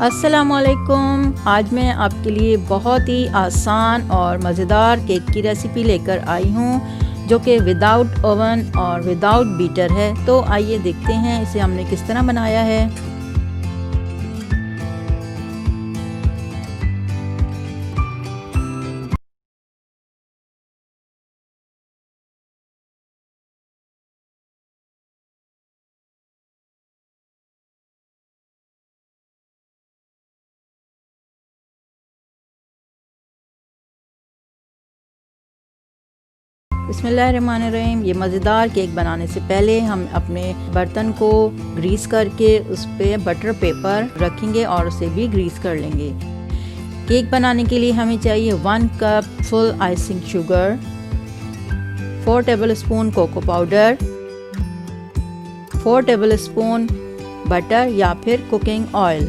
अस्सलामुअलैकुम। आज मैं आपके लिए बहुत ही आसान और मज़ेदार केक की रेसिपी लेकर आई हूँ जो कि विदाउट ओवन और विदाउट बीटर है। तो आइए देखते हैं इसे हमने किस तरह बनाया है। बिस्मिल्लाहिर्रहमानिर्रहीम। ये मज़ेदार केक बनाने से पहले हम अपने बर्तन को ग्रीस करके उस पर बटर पेपर रखेंगे और उसे भी ग्रीस कर लेंगे। केक बनाने के लिए हमें चाहिए 1 cup full icing sugar, 4 tablespoon cocoa powder, 4 tablespoon butter या फिर कुकिंग ऑयल,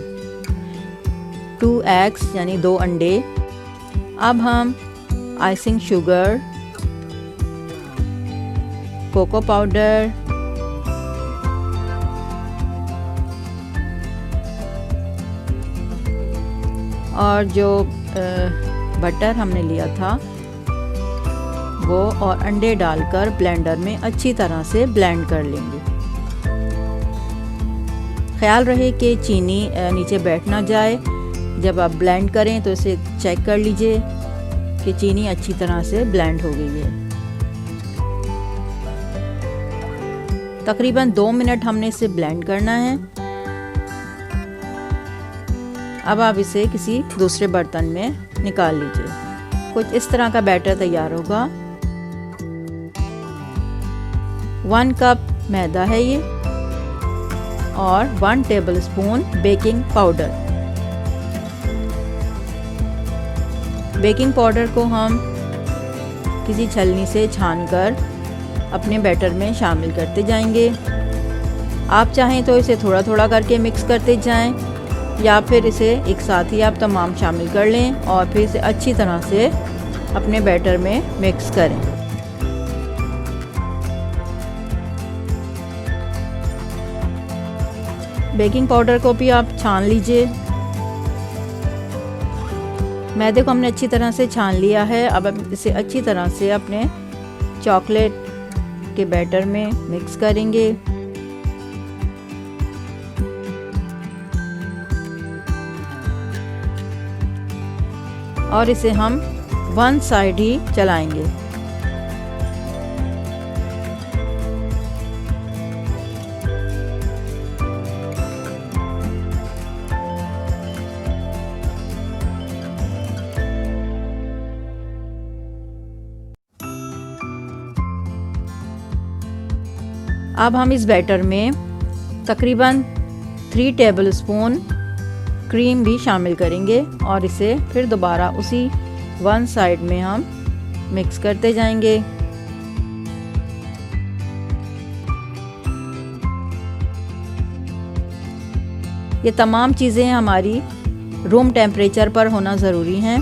2 एग्स यानी 2 अंडे। अब हम आइसिंग शुगर, कोको पाउडर, और जो बटर हमने लिया था वो और अंडे डालकर ब्लेंडर में अच्छी तरह से ब्लेंड कर लेंगे। ख्याल रहे कि चीनी नीचे बैठ ना जाए। जब आप ब्लेंड करें तो इसे चेक कर लीजिए कि चीनी अच्छी तरह से ब्लेंड हो गई है। तकरीबन 2 मिनट हमने इसे ब्लेंड करना है। अब आप इसे किसी दूसरे बर्तन में निकाल लीजिए। कुछ इस तरह का बैटर तैयार होगा। 1 कप मैदा है ये और 1 tablespoon baking powder. Baking powder को हम किसी छलनी से छानकर अपने बैटर में शामिल करते जाएंगे। आप चाहें तो इसे थोड़ा थोड़ा करके मिक्स करते जाएं या फिर इसे एक साथ ही आप तमाम शामिल कर लें और फिर इसे अच्छी तरह से अपने बैटर में मिक्स करें। बेकिंग पाउडर को भी आप छान लीजिए। मैदे को हमने अच्छी तरह से छान लिया है। अब इसे अच्छी तरह से अपने चॉकलेट के बैटर में मिक्स करेंगे। और इसे हम 1 साइड ही चलाएंगे। अब हम इस बैटर में तकरीबन 3 टेबलस्पून क्रीम भी शामिल करेंगे और इसे फिर दोबारा उसी 1 साइड में हम मिक्स करते जाएंगे। ये तमाम चीज़ें हमारी रूम टेम्परेचर पर होना ज़रूरी हैं।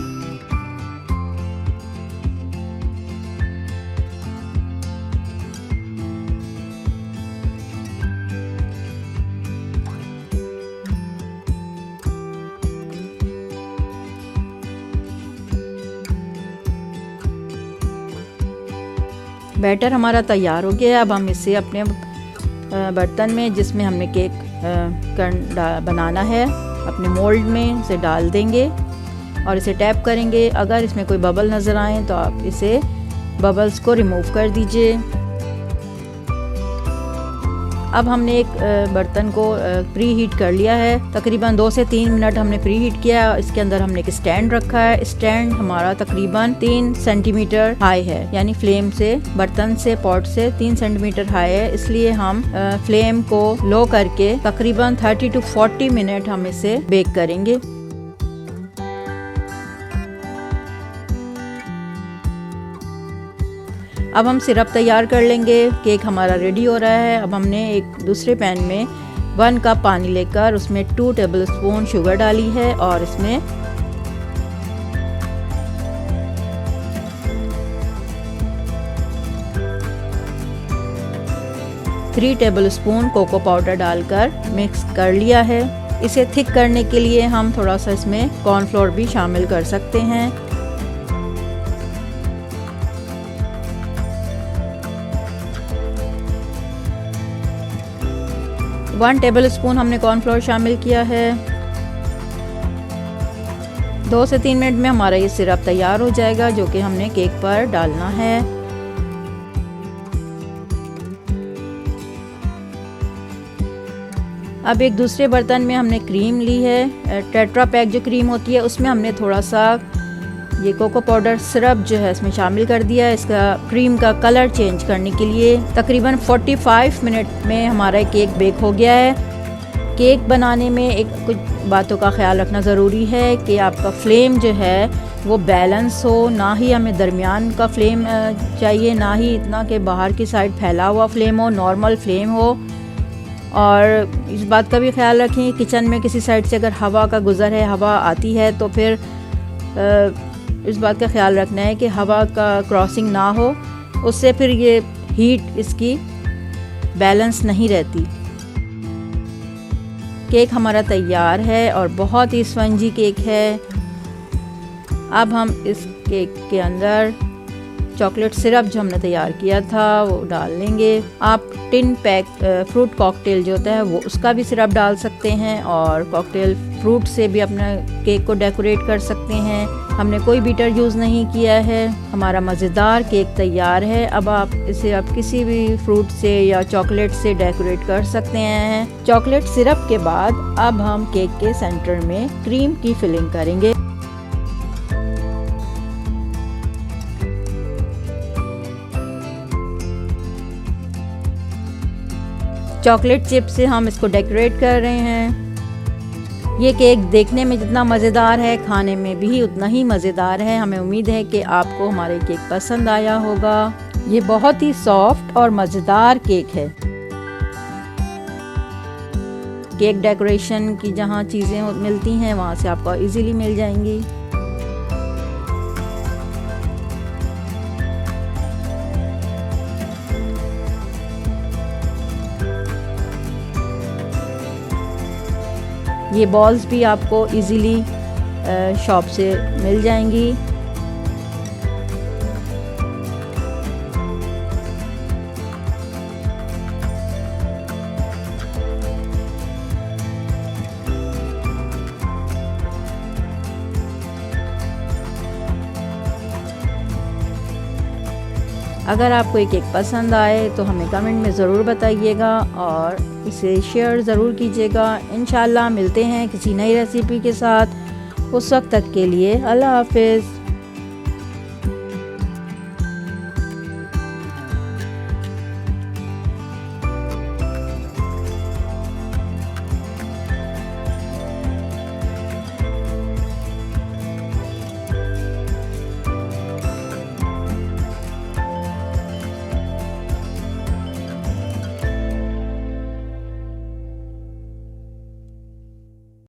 बैटर हमारा तैयार हो गया है। अब हम इसे अपने बर्तन में जिसमें हमने केक बनाना है अपने मोल्ड में इसे डाल देंगे और इसे टैप करेंगे। अगर इसमें कोई बबल नज़र आए तो आप इसे बबल्स को रिमूव कर दीजिए। अब हमने एक बर्तन को प्री हीट कर लिया है। तकरीबन 2 से 3 मिनट हमने प्री हीट किया है। इसके अंदर हमने एक स्टैंड रखा है। स्टैंड हमारा तकरीबन 3 सेंटीमीटर हाई है, यानी फ्लेम से बर्तन से पॉट से 3 सेंटीमीटर हाई है। इसलिए हम फ्लेम को लो करके तकरीबन 30 to 40 मिनट हम इसे बेक करेंगे। अब हम सिरप तैयार कर लेंगे। केक हमारा रेडी हो रहा है। अब हमने एक दूसरे पैन में 1 कप पानी लेकर उसमें 2 टेबलस्पून शुगर डाली है और इसमें 3 टेबलस्पून कोको पाउडर डालकर मिक्स कर लिया है। इसे थिक करने के लिए हम थोड़ा सा इसमें कॉर्नफ्लोर भी शामिल कर सकते हैं। वन टेबल स्पून हमने कॉर्नफ्लोर शामिल किया है। 2 से 3 मिनट में हमारा ये सिरप तैयार हो जाएगा, जो कि हमने केक पर डालना है। अब एक दूसरे बर्तन में हमने क्रीम ली है। टेट्रा पैक जो क्रीम होती है उसमें हमने थोड़ा सा ये कोको पाउडर सिरप जो है इसमें शामिल कर दिया है, इसका क्रीम का कलर चेंज करने के लिए। तकरीबन 45 मिनट में हमारा केक बेक हो गया है। केक बनाने में एक कुछ बातों का ख्याल रखना ज़रूरी है कि आपका फ्लेम जो है वो बैलेंस हो, ना ही हमें दरमियान का फ्लेम चाहिए, ना ही इतना कि बाहर की साइड फैला हुआ फ्लेम हो, नॉर्मल फ्लेम हो। और इस बात का भी ख्याल रखें किचन में किसी साइड से अगर हवा का गुज़र है, हवा आती है, तो फिर इस बात का ख्याल रखना है कि हवा का क्रॉसिंग ना हो, उससे फिर ये हीट इसकी बैलेंस नहीं रहती। केक हमारा तैयार है और बहुत ही स्पंजी केक है। अब हम इस केक के अंदर चॉकलेट सिरप जो हमने तैयार किया था वो डाल लेंगे। आप टिन पैक फ्रूट कॉकटेल जो होता है वो उसका भी सिरप डाल सकते हैं और कॉकटेल फ्रूट से भी अपना केक को डेकोरेट कर सकते हैं। हमने कोई बीटर यूज़ नहीं किया है। हमारा मज़ेदार केक तैयार है। अब आप इसे किसी भी फ्रूट से या चॉकलेट से डेकोरेट कर सकते हैं। चॉकलेट सिरप के बाद अब हम केक के सेंटर में क्रीम की फिलिंग करेंगे। चॉकलेट चिप से हम इसको डेकोरेट कर रहे हैं। ये केक देखने में जितना मज़ेदार है, खाने में भी उतना ही मज़ेदार है। हमें उम्मीद है कि आपको हमारे केक पसंद आया होगा। ये बहुत ही सॉफ्ट और मज़ेदार केक है। केक डेकोरेशन की जहाँ चीज़ें मिलती हैं वहाँ से आपको इजीली मिल जाएंगी। ये बॉल्स भी आपको इजीली शॉप से मिल जाएंगी। अगर आपको ये केक पसंद आए तो हमें कमेंट में ज़रूर बताइएगा और इसे शेयर ज़रूर कीजिएगा। इंशाल्लाह मिलते हैं किसी नई रेसिपी के साथ। उस वक्त तक के लिए अल्लाह हाफ़िज़।